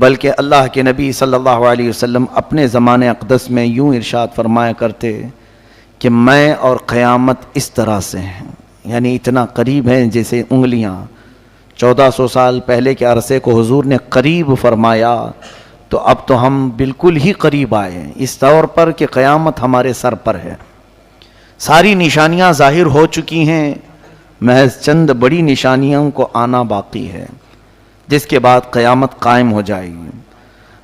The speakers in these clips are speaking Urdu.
بلکہ اللہ کے نبی صلی اللہ علیہ وسلم اپنے زمانے اقدس میں یوں ارشاد فرمایا کرتے کہ میں اور قیامت اس طرح سے ہیں، یعنی اتنا قریب ہیں جیسے انگلیاں۔ 1400 سال پہلے کے عرصے کو حضور نے قریب فرمایا، تو اب تو ہم بالکل ہی قریب آئے ہیں، اس طور پر کہ قیامت ہمارے سر پر ہے۔ ساری نشانیاں ظاہر ہو چکی ہیں، محض چند بڑی نشانیوں کو آنا باقی ہے، جس کے بعد قیامت قائم ہو جائے گی۔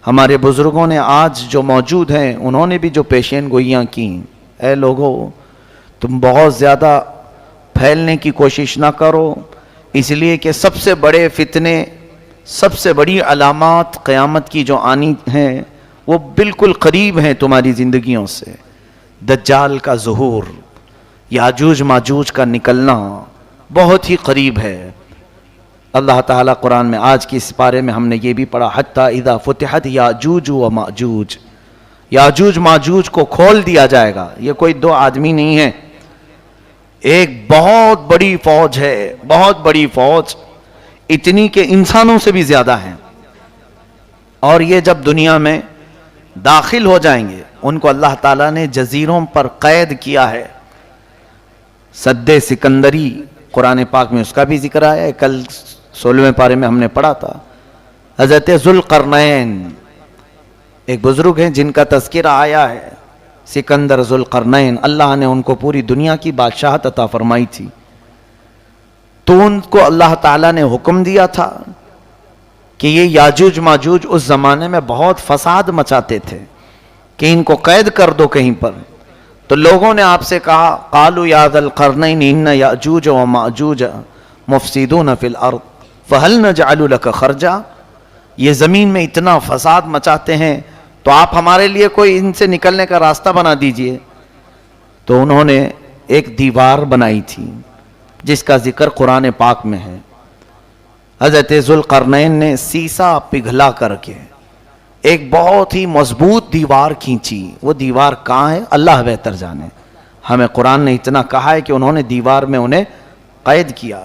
ہمارے بزرگوں نے آج جو موجود ہیں انہوں نے بھی جو پیشین گوئیاں کی، اے لوگو تم بہت زیادہ پھیلنے کی کوشش نہ کرو، اس لیے کہ سب سے بڑے فتنے، سب سے بڑی علامات قیامت کی جو آنی ہیں وہ بالکل قریب ہیں تمہاری زندگیوں سے۔ دجال کا ظہور، یاجوج ماجوج کا نکلنا بہت ہی قریب ہے۔ اللہ تعالیٰ قرآن میں آج کی اس پارے میں ہم نے یہ بھی پڑھا، حتیٰ اذا فتحت یاجوج و ماجوج، یاجوج ماجوج کو کھول دیا جائے گا۔ یہ کوئی دو آدمی نہیں ہے، ایک بہت بڑی فوج ہے، بہت بڑی فوج، اتنی کہ انسانوں سے بھی زیادہ ہیں۔ اور یہ جب دنیا میں داخل ہو جائیں گے، ان کو اللہ تعالیٰ نے جزیروں پر قید کیا ہے۔ سد سکندری قرآن پاک میں اس کا بھی ذکر آیا ہے، کل 16ویں پارے میں ہم نے پڑھا تھا۔ حضرت ذوالقرنین ایک بزرگ ہیں جن کا تذکرہ آیا ہے، سکندر ذوالقرنین، اللہ نے ان کو پوری دنیا کی بادشاہت عطا فرمائی تھی، تو ان کو اللہ تعالیٰ نے حکم دیا تھا کہ یہ یاجوج ماجوج اس زمانے میں بہت فساد مچاتے تھے کہ ان کو قید کر دو کہیں پر۔ تو لوگوں نے آپ سے کہا، قالوا یا ذا القرنین ان یاجوج و ماجوج مفسدون فی الارض فہل نجعل لک خرجا، یہ زمین میں اتنا فساد مچاتے ہیں تو آپ ہمارے لیے کوئی ان سے نکلنے کا راستہ بنا دیجئے۔ تو انہوں نے ایک دیوار بنائی تھی جس کا ذکر قرآن پاک میں ہے۔ حضرت ذوالقرنین نے سیسا پگھلا کر کے ایک بہت ہی مضبوط دیوار کھینچی۔ وہ دیوار کہاں ہے اللہ بہتر جانے، ہمیں قرآن نے اتنا کہا ہے کہ انہوں نے دیوار میں انہیں قید کیا۔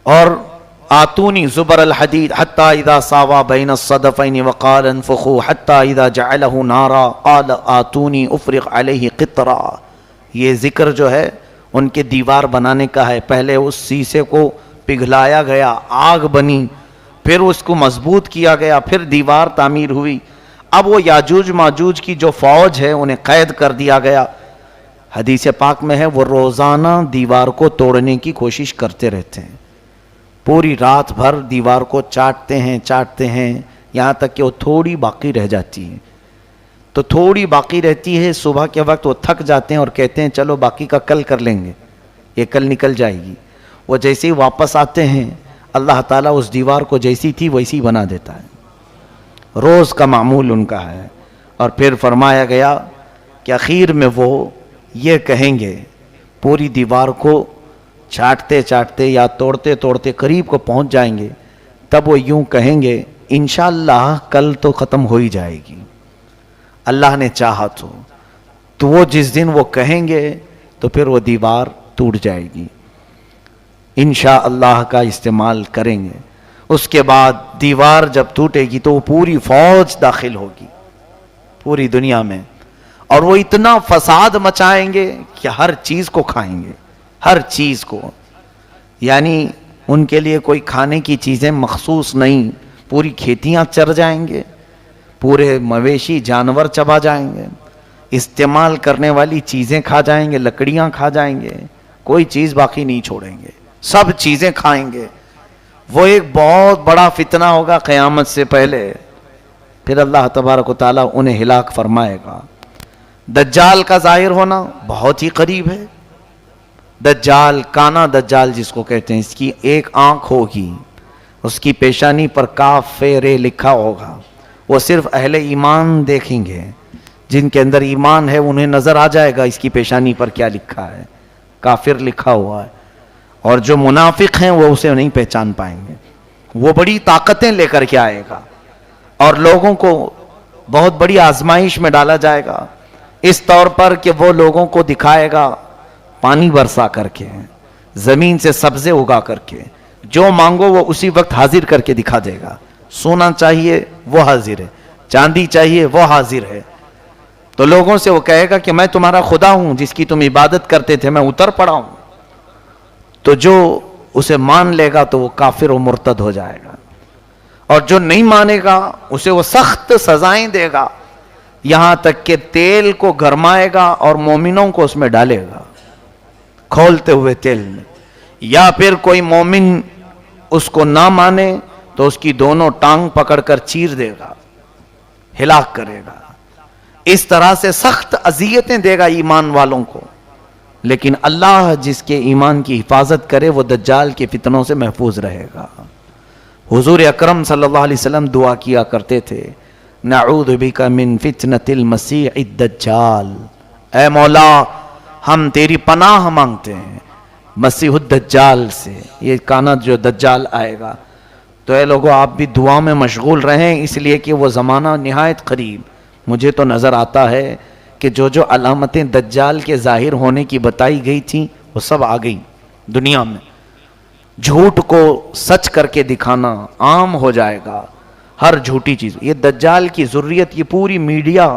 اور آتونی زبر الحدید حتی اذا ساوا بین الصدفین وقال انفخوا حتی اذا جعلہ نارا قال آتونی افرغ علیہ قطرا، یہ ذکر جو ہے ان کے دیوار بنانے کا ہے۔ پہلے اس سیسے کو پگھلایا گیا، آگ بنی، پھر اس کو مضبوط کیا گیا، پھر دیوار تعمیر ہوئی۔ اب وہ یاجوج ماجوج کی جو فوج ہے انہیں قید کر دیا گیا۔ حدیث پاک میں ہے وہ روزانہ دیوار کو توڑنے کی کوشش کرتے رہتے ہیں، پوری رات بھر دیوار کو چاٹتے ہیں یہاں تک کہ وہ تھوڑی باقی رہ جاتی ہے۔ تو تھوڑی باقی رہتی ہے، صبح کے وقت وہ تھک جاتے ہیں اور کہتے ہیں چلو باقی کا کل کر لیں گے، یہ کل نکل جائے گی۔ وہ جیسے ہی واپس آتے ہیں اللہ تعالیٰ اس دیوار کو جیسی تھی ویسی بنا دیتا ہے، روز کا معمول ان کا ہے۔ اور پھر فرمایا گیا کہ اخیر میں وہ یہ کہیں گے، پوری دیوار کو چاٹتے چاٹتے یا توڑتے توڑتے قریب کو پہنچ جائیں گے، تب وہ یوں کہیں گے انشاءاللہ کل تو ختم ہو ہی جائے گی، اللہ نے چاہا تو وہ جس دن وہ کہیں گے تو پھر وہ دیوار ٹوٹ جائے گی، انشاءاللہ کا استعمال کریں گے۔ اس کے بعد دیوار جب ٹوٹے گی تو وہ پوری فوج داخل ہوگی پوری دنیا میں، اور وہ اتنا فساد مچائیں گے کہ ہر چیز کو کھائیں گے، ہر چیز کو، یعنی ان کے لیے کوئی کھانے کی چیزیں مخصوص نہیں، پوری کھیتیاں چر جائیں گے، پورے مویشی جانور چبا جائیں گے، استعمال کرنے والی چیزیں کھا جائیں گے، لکڑیاں کھا جائیں گے، کوئی چیز باقی نہیں چھوڑیں گے، سب چیزیں کھائیں گے۔ وہ ایک بہت بڑا فتنہ ہوگا قیامت سے پہلے، پھر اللہ تبارک و تعالیٰ انہیں ہلاک فرمائے گا۔ دجال کا ظاہر ہونا بہت ہی قریب ہے۔ دجال، کانا دجال جس کو کہتے ہیں، اس کی ایک آنکھ ہوگی، اس کی پیشانی پر کاف رے لکھا ہوگا، وہ صرف اہل ایمان دیکھیں گے، جن کے اندر ایمان ہے انہیں نظر آ جائے گا اس کی پیشانی پر کیا لکھا ہے، کافر لکھا ہوا ہے، اور جو منافق ہیں وہ اسے نہیں پہچان پائیں گے۔ وہ بڑی طاقتیں لے کر کے آئے گا اور لوگوں کو بہت بڑی آزمائش میں ڈالا جائے گا، اس طور پر کہ وہ لوگوں کو دکھائے گا پانی برسا کر کے، زمین سے سبزے اگا کر کے، جو مانگو وہ اسی وقت حاضر کر کے دکھا دے گا، سونا چاہیے وہ حاضر ہے، چاندی چاہیے وہ حاضر ہے. تو لوگوں سے وہ کہے گا کہ میں تمہارا خدا ہوں جس کی تم عبادت کرتے تھے، میں اتر پڑا ہوں. تو جو اسے مان لے گا تو وہ کافر و مرتد ہو جائے گا، اور جو نہیں مانے گا اسے وہ سخت سزائیں دے گا، یہاں تک کہ تیل کو گرمائے گا اور مومنوں کو اس میں ڈالے گا کھولتے ہوئے تیل میں. یا پھر کوئی مومن اس کو نہ مانے تو اس کی دونوں ٹانگ پکڑ کر چیر دے گا، ہلاک کرے گا. اس طرح سے سخت اذیتیں دے گا ایمان والوں کو. لیکن اللہ جس کے ایمان کی حفاظت کرے وہ دجال کے فتنوں سے محفوظ رہے گا. حضور اکرم صلی اللہ علیہ وسلم دعا کیا کرتے تھے، نعوذ بک من فتنة المسیح الدجال، اے مولا ہم تیری پناہ مانگتے ہیں مسیح الدجال سے، یہ کانا جو دجال آئے گا. تو اے لوگوں آپ بھی دعا میں مشغول رہیں، اس لیے کہ وہ زمانہ نہایت قریب. مجھے تو نظر آتا ہے کہ جو علامتیں دجال کے ظاہر ہونے کی بتائی گئی تھیں وہ سب آ گئی دنیا میں. جھوٹ کو سچ کر کے دکھانا عام ہو جائے گا، ہر جھوٹی چیز. یہ دجال کی ذریت، یہ پوری میڈیا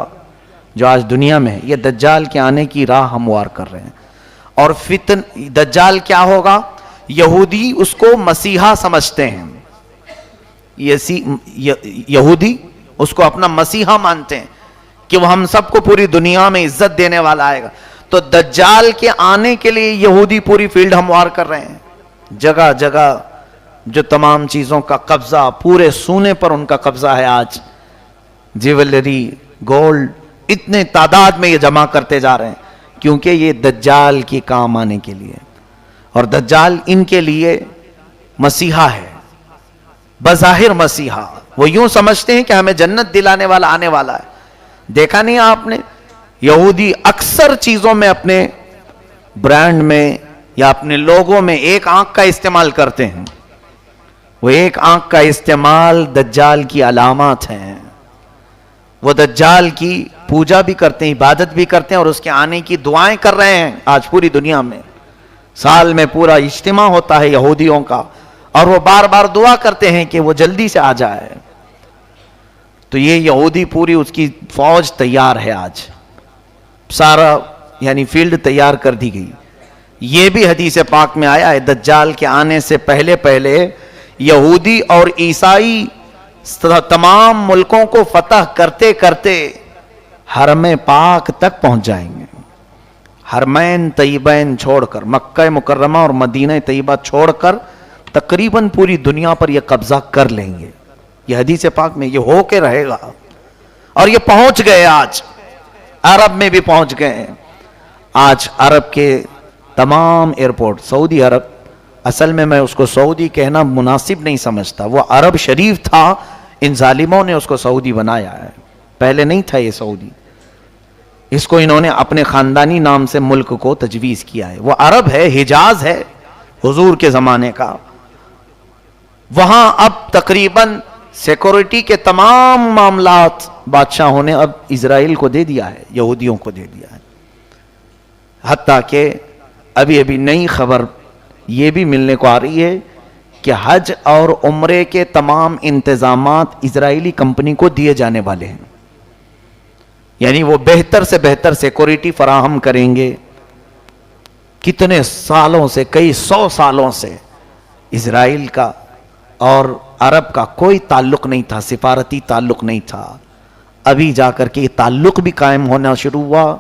جو آج دنیا میں ہے، یہ دجال کے آنے کی راہ ہموار کر رہے ہیں. اور دجال کیا ہوگا؟ یہودی اس کو مسیحا سمجھتے ہیں، یہودی اس کو اپنا مسیحا مانتے ہیں کہ وہ ہم سب کو پوری دنیا میں عزت دینے والا آئے گا. تو دجال کے آنے کے لیے یہودی پوری فیلڈ ہموار کر رہے ہیں. جگہ جگہ جو تمام چیزوں کا قبضہ، پورے سونے پر ان کا قبضہ ہے آج، جیولری، گولڈ، اتنے تعداد میں یہ جمع کرتے جا رہے ہیں کیونکہ یہ دجال کی کام آنے کے لیے. اور دجال ان کے لیے مسیحا ہے، بظاہر مسیحا. وہ یوں سمجھتے ہیں کہ ہمیں جنت دلانے والا آنے والا ہے. دیکھا نہیں آپ نے یہودی اکثر چیزوں میں، اپنے برانڈ میں یا اپنے لوگوں میں ایک آنکھ کا استعمال کرتے ہیں. وہ ایک آنکھ کا استعمال دجال کی علامات ہیں. وہ دجال کی پوجا بھی کرتے ہیں، عبادت بھی کرتے ہیں، اور اس کے آنے کی دعائیں کر رہے ہیں آج پوری دنیا میں. سال میں پورا اجتماع ہوتا ہے یہودیوں کا، اور وہ بار بار دعا کرتے ہیں کہ وہ جلدی سے آ جائے. تو یہ یہودی پوری اس کی فوج تیار ہے آج، سارا یعنی فیلڈ تیار کر دی گئی. یہ بھی حدیث پاک میں آیا ہے دجال کے آنے سے پہلے پہلے یہودی اور عیسائی تمام ملکوں کو فتح کرتے کرتے حرم پاک تک پہنچ جائیں گے. حرمین طیبین چھوڑ کر، مکہ مکرمہ اور مدینہ طیبہ چھوڑ کر تقریباً پوری دنیا پر یہ قبضہ کر لیں گے. یہ حدیث پاک میں یہ ہو کے رہے گا. اور یہ پہنچ گئے، آج عرب میں بھی پہنچ گئے ہیں. آج عرب کے تمام ایئرپورٹ، سعودی عرب، اصل میں اس کو سعودی کہنا مناسب نہیں سمجھتا، وہ عرب شریف تھا، ان ظالموں نے اس کو سعودی بنایا ہے، پہلے نہیں تھا یہ سعودی. اس کو انہوں نے اپنے خاندانی نام سے ملک کو تجویز کیا ہے. وہ عرب ہے، حجاز ہے حضور کے زمانے کا. وہاں اب تقریباً سیکورٹی کے تمام معاملات بادشاہوں نے اب اسرائیل کو دے دیا ہے، یہودیوں کو دے دیا ہے. حتیٰ کہ ابھی نئی خبر یہ بھی ملنے کو آ رہی ہے کہ حج اور عمرے کے تمام انتظامات اسرائیلی کمپنی کو دیے جانے والے ہیں. یعنی وہ بہتر سے بہتر سیکورٹی فراہم کریں گے. کتنے سالوں سے، کئی 100 سالوں سے اسرائیل کا اور عرب کا کوئی تعلق نہیں تھا، سفارتی تعلق نہیں تھا. ابھی جا کر کے یہ تعلق بھی قائم ہونا شروع ہوا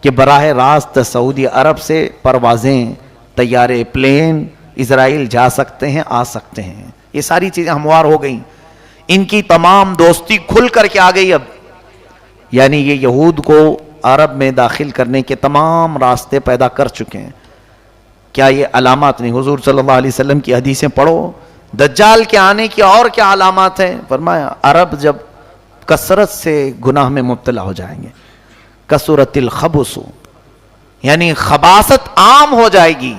کہ براہ راست سعودی عرب سے پروازیں، طیارے، پلین اسرائیل جا سکتے ہیں، آ سکتے ہیں. یہ ساری چیزیں ہموار ہو گئیں. ان کی تمام دوستی کھل کر کے آ گئی اب. یعنی یہ یہود کو عرب میں داخل کرنے کے تمام راستے پیدا کر چکے ہیں. کیا یہ علامات نہیں؟ حضور صلی اللہ علیہ وسلم کی حدیثیں پڑھو، دجال کے آنے کی اور کیا علامات ہیں. فرمایا عرب جب کثرت سے گناہ میں مبتلا ہو جائیں گے، کثرت الخبث، یعنی خباثت عام ہو جائے گی.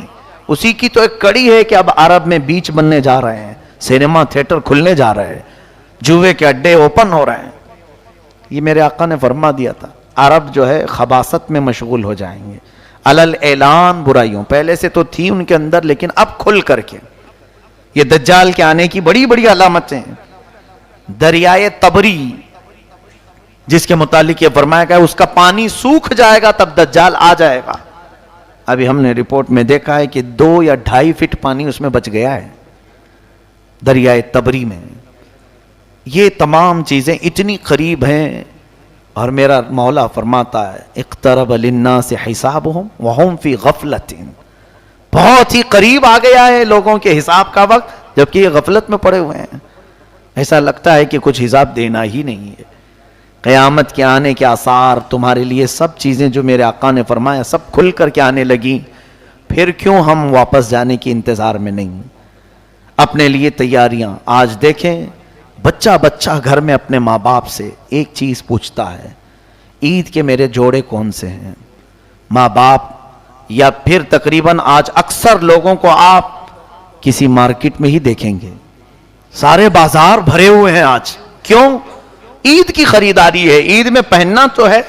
اسی کی تو ایک کڑی ہے کہ اب عرب میں بیچ بننے جا رہے ہیں، سینما تھیٹر کھلنے جا رہے ہیں، جوے کے اڈے اوپن ہو رہے ہیں. یہ میرے آقا نے فرما دیا تھا عرب جو ہے خباثت میں مشغول ہو جائیں گے، علل اعلان برائیوں. پہلے سے تو تھی ان کے اندر لیکن اب کھل کر کے. یہ دجال کے آنے کی بڑی بڑی علامتیں ہیں. دریائے تبری جس کے متعلق یہ فرمایا گیا اس کا پانی سوکھ جائے گا تب دجال آ جائے گا. ابھی ہم نے رپورٹ میں دیکھا ہے کہ 2 یا 2.5 فٹ پانی اس میں بچ گیا ہے دریائے تبری میں. یہ تمام چیزیں اتنی قریب ہیں اور میرا مولا فرماتا ہے اقترب للناس حسابهم وهم فی غفلۃ. بہت ہی قریب آ گیا ہے لوگوں کے حساب کا وقت جبکہ یہ غفلت میں پڑے ہوئے ہیں. ایسا لگتا ہے کہ کچھ حساب دینا ہی نہیں ہے. قیامت کے آنے کے آثار تمہارے لیے سب چیزیں جو میرے آقا نے فرمایا سب کھل کر کے آنے لگی. پھر کیوں ہم واپس جانے کی انتظار میں نہیں؟ اپنے لیے تیاریاں. آج دیکھیں بچہ بچہ گھر میں اپنے ماں باپ سے ایک چیز پوچھتا ہے عید کے میرے جوڑے کون سے ہیں. ماں باپ یا پھر تقریباً آج اکثر لوگوں کو آپ کسی مارکیٹ میں ہی دیکھیں گے سارے بازار بھرے ہوئے ہیں آج. کیوں؟ عید کی خریداری ہے. عید میں پہننا تو ہے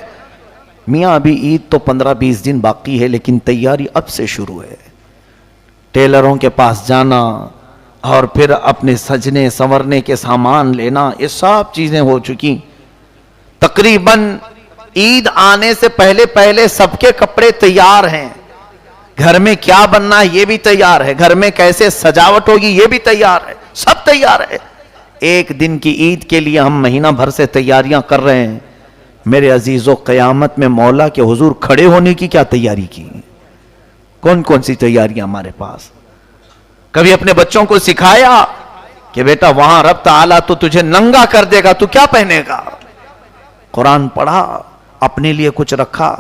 میاں ابھی عید تو 15-20 دن باقی ہے لیکن تیاری اب سے شروع ہے. ٹیلروں کے پاس جانا اور پھر اپنے سجنے سنورنے کے سامان لینا یہ سب چیزیں ہو چکی. تقریباً عید آنے سے پہلے پہلے سب کے کپڑے تیار ہیں. گھر میں کیا بننا ہے یہ بھی تیار ہے. گھر میں کیسے سجاوٹ ہوگی یہ بھی تیار ہے. سب تیار ہے. ایک دن کی عید کے لیے ہم مہینہ بھر سے تیاریاں کر رہے ہیں. میرے عزیزو قیامت میں مولا کے حضور کھڑے ہونے کی کیا تیاری کی؟ کون کون سی تیاریاں ہمارے پاس؟ کبھی اپنے بچوں کو سکھایا کہ بیٹا وہاں رب تعالیٰ تو تجھے ننگا کر دے گا تو کیا پہنے گا؟ قرآن پڑھا؟ اپنے لیے کچھ رکھا؟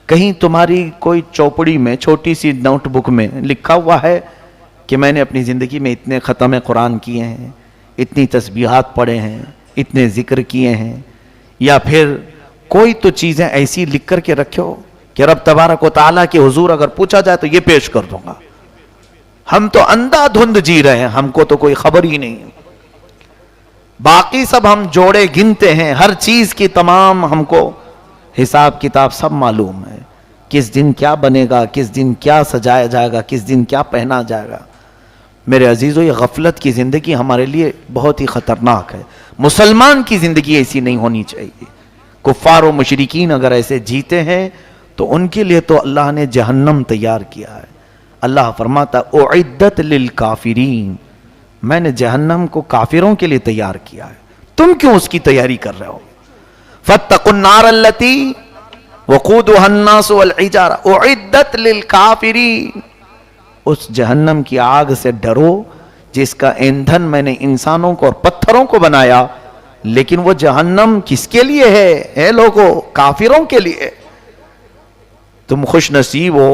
کہیں تمہاری کوئی چوپڑی میں چھوٹی سی نوٹ بک میں لکھا ہوا ہے کہ میں نے اپنی زندگی میں اتنے ختم قرآن کیے ہیں، اتنی تسبیحات پڑھے ہیں، اتنے ذکر کیے ہیں؟ یا پھر کوئی تو چیزیں ایسی لکھ کر کے رکھو کہ رب تبارک و تعالیٰ کے حضور اگر پوچھا جائے تو یہ پیش کر دوں گا. ہم تو اندھا دھند جی رہے ہیں، ہم کو تو کوئی خبر ہی نہیں. باقی سب ہم جوڑے گنتے ہیں، ہر چیز کی تمام ہم کو حساب کتاب سب معلوم ہے. کس دن کیا بنے گا، کس دن کیا سجایا جائے گا، کس دن کیا پہنا جائے گا. میرے عزیزو یہ غفلت کی زندگی ہمارے لیے بہت ہی خطرناک ہے. مسلمان کی زندگی ایسی نہیں ہونی چاہیے. کفار و مشرکین اگر ایسے جیتے ہیں تو ان کے لیے تو اللہ نے جہنم تیار کیا ہے. اللہ فرماتا اعدت للکافرین، میں نے جہنم کو کافروں کے لیے تیار کیا ہے. تم کیوں اس کی تیاری کر رہے ہو؟ فاتقوا النار التي وقودها الناس والحجارة اعدت للکافرین، اس جہنم کی آگ سے ڈرو جس کا ایندھن میں نے انسانوں کو اور پتھروں کو بنایا. لیکن وہ جہنم کس کے لیے ہے؟ اے لوگو کافروں کے لیے. تم خوش نصیب ہو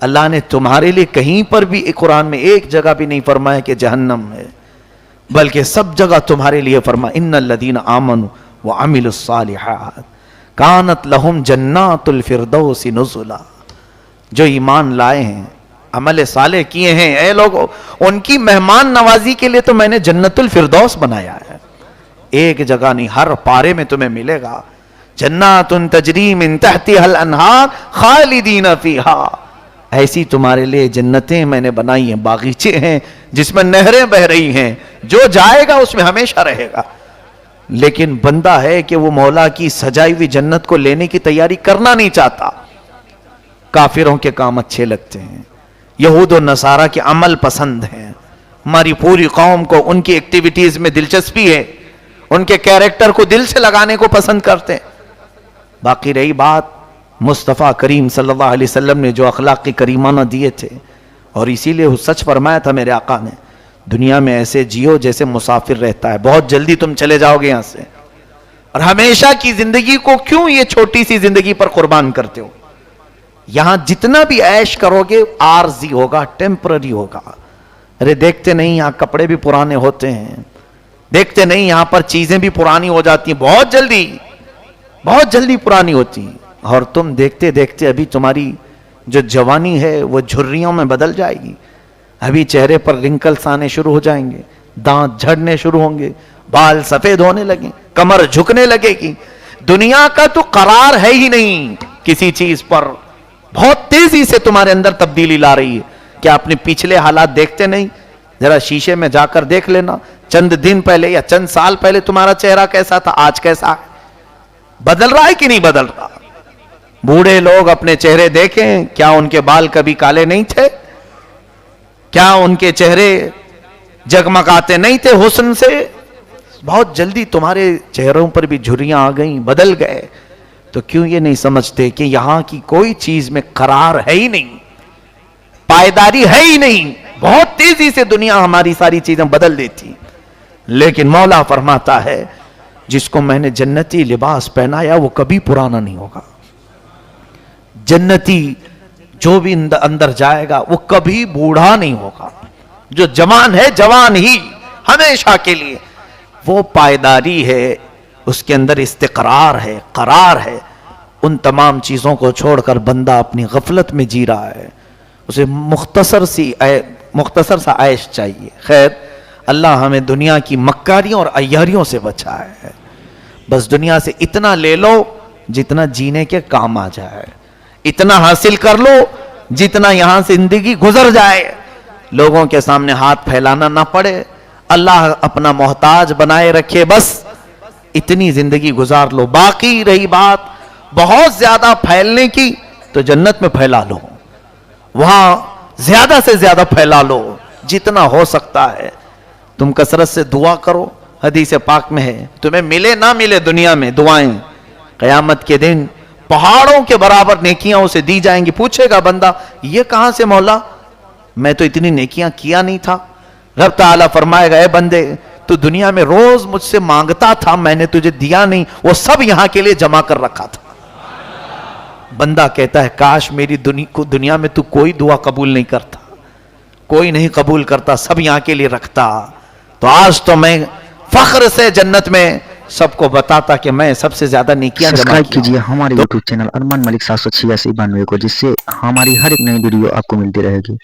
اللہ نے تمہارے لیے کہیں پر بھی قرآن میں ایک جگہ بھی نہیں فرمایا کہ جہنم ہے، بلکہ سب جگہ تمہارے لیے فرمایا ان الذین آمنوا وعملوا الصالحات کانت لہم جنات الفردوس نزلا. جو ایمان لائے ہیں عمل صالح کیے ہیں اے لوگوں ان کی مہمان نوازی کے لیے تو میں نے جنت الفردوس بنایا ہے. ایک جگہ نہیں، ہر پارے میں تمہیں ملے گا جنات تجری من تحتها الانہار خالدین فیہا. ایسی تمہارے لیے جنتیں میں نے بنائی ہیں، باغیچے ہیں جس میں نہریں بہ رہی ہیں. جو جائے گا اس میں ہمیشہ رہے گا. لیکن بندہ ہے کہ وہ مولا کی سجائی ہوئی جنت کو لینے کی تیاری کرنا نہیں چاہتا. کافروں کے کام اچھے لگتے ہیں، یہود و نصارہ کے عمل پسند ہیں. ہماری پوری قوم کو ان کی ایکٹیویٹیز میں دلچسپی ہے، ان کے کیریکٹر کو دل سے لگانے کو پسند کرتے ہیں. باقی رہی بات مصطفیٰ کریم صلی اللہ علیہ وسلم نے جو اخلاق کریمانہ دیے تھے، اور اسی لیے سچ فرمایا تھا میرے آقا نے دنیا میں ایسے جیو جیسے مسافر رہتا ہے، بہت جلدی تم چلے جاؤ گے یہاں سے، اور ہمیشہ کی زندگی کو کیوں یہ چھوٹی سی زندگی پر قربان کرتے ہو؟ یہاں جتنا بھی عیش کرو گے عارضی ہوگا، ٹیمپرری ہوگا. ارے دیکھتے نہیں یہاں کپڑے بھی پرانے ہوتے ہیں، دیکھتے نہیں یہاں پر چیزیں بھی پرانی ہو جاتی ہیں، بہت جلدی پرانی ہوتی ہیں. اور تم دیکھتے دیکھتے ابھی تمہاری جو جوانی ہے وہ جھریوں میں بدل جائے گی. ابھی چہرے پر رنکلز آنے شروع ہو جائیں گے، دانت جھڑنے شروع ہوں گے، بال سفید ہونے لگیں، کمر جھکنے لگے گی. دنیا کا تو قرار ہے ہی نہیں کسی چیز پر. بہت تیزی سے تمہارے اندر تبدیلی لا رہی ہے. کیا اپنے پچھلے حالات دیکھتے نہیں؟ ذرا شیشے میں جا کر دیکھ لینا. چند دن پہلے یا چند سال پہلے تمہارا چہرہ کیسا تھا، آج کیسا ہے؟ بدل رہا ہے کہ نہیں بدل رہا؟ بوڑھے لوگ اپنے چہرے دیکھیں، کیا ان کے بال کبھی کالے نہیں تھے؟ کیا ان کے چہرے جگمگاتے نہیں تھے حسن سے؟ بہت جلدی تمہارے چہروں پر بھی جھریاں آ گئیں، بدل گئے. تو کیوں یہ نہیں سمجھتے کہ یہاں کی کوئی چیز میں قرار ہے ہی نہیں، پائیداری ہے ہی نہیں. بہت تیزی سے دنیا ہماری ساری چیزیں بدل دیتی. لیکن مولا فرماتا ہے جس کو میں نے جنتی لباس پہنایا وہ کبھی پرانا نہیں ہوگا. جنتی جو بھی اندر جائے گا وہ کبھی بوڑھا نہیں ہوگا. جو جوان ہے جوان ہی ہمیشہ کے لیے. وہ پائیداری ہے، اس کے اندر استقرار ہے، قرار ہے. ان تمام چیزوں کو چھوڑ کر بندہ اپنی غفلت میں جی رہا ہے. اسے مختصر سا عیش چاہیے. خیر، اللہ ہمیں دنیا کی مکاریوں اور عیاریوں سے بچائے. بس دنیا سے اتنا لے لو جتنا جینے کے کام آ جائے، اتنا حاصل کر لو جتنا یہاں سے زندگی گزر جائے، لوگوں کے سامنے ہاتھ پھیلانا نہ پڑے، اللہ اپنا محتاج بنائے رکھے، بس اتنی زندگی گزار لو. باقی رہی بات بہت زیادہ پھیلنے کی تو جنت میں پھیلا لو، وہاں زیادہ سے زیادہ پھیلا لو جتنا ہو سکتا ہے. تم کثرت سے دعا کرو. حدیث پاک میں ہے تمہیں ملے نہ ملے دنیا میں دعائیں قیامت کے دن پہاڑوں کے برابر نیکیاں اسے دی جائیں گی. پوچھے گا بندہ یہ کہاں سے مولا، میں تو اتنی نیکیاں کیا نہیں تھا. رب تعالیٰ فرمائے گا اے بندے تو دنیا میں روز مجھ سے مانگتا تھا، میں نے تجھے دیا نہیں، وہ سب یہاں کے لیے جمع کر رکھا تھا. بندہ کہتا ہے کاش میری دنیا میں تو کوئی دعا قبول نہیں کرتا، کوئی نہیں قبول کرتا، سب یہاں کے لیے رکھتا. تو آج تو میں فخر سے جنت میں سب کو بتاتا کہ میں سب سے زیادہ نیکیاں جمع سبسکرائب کیجئے ہمارے یوٹیوب چینل ارمان ملک 78692 کو، جس سے ہماری ہر ایک نئی ویڈیو آپ کو ملتی رہے گی.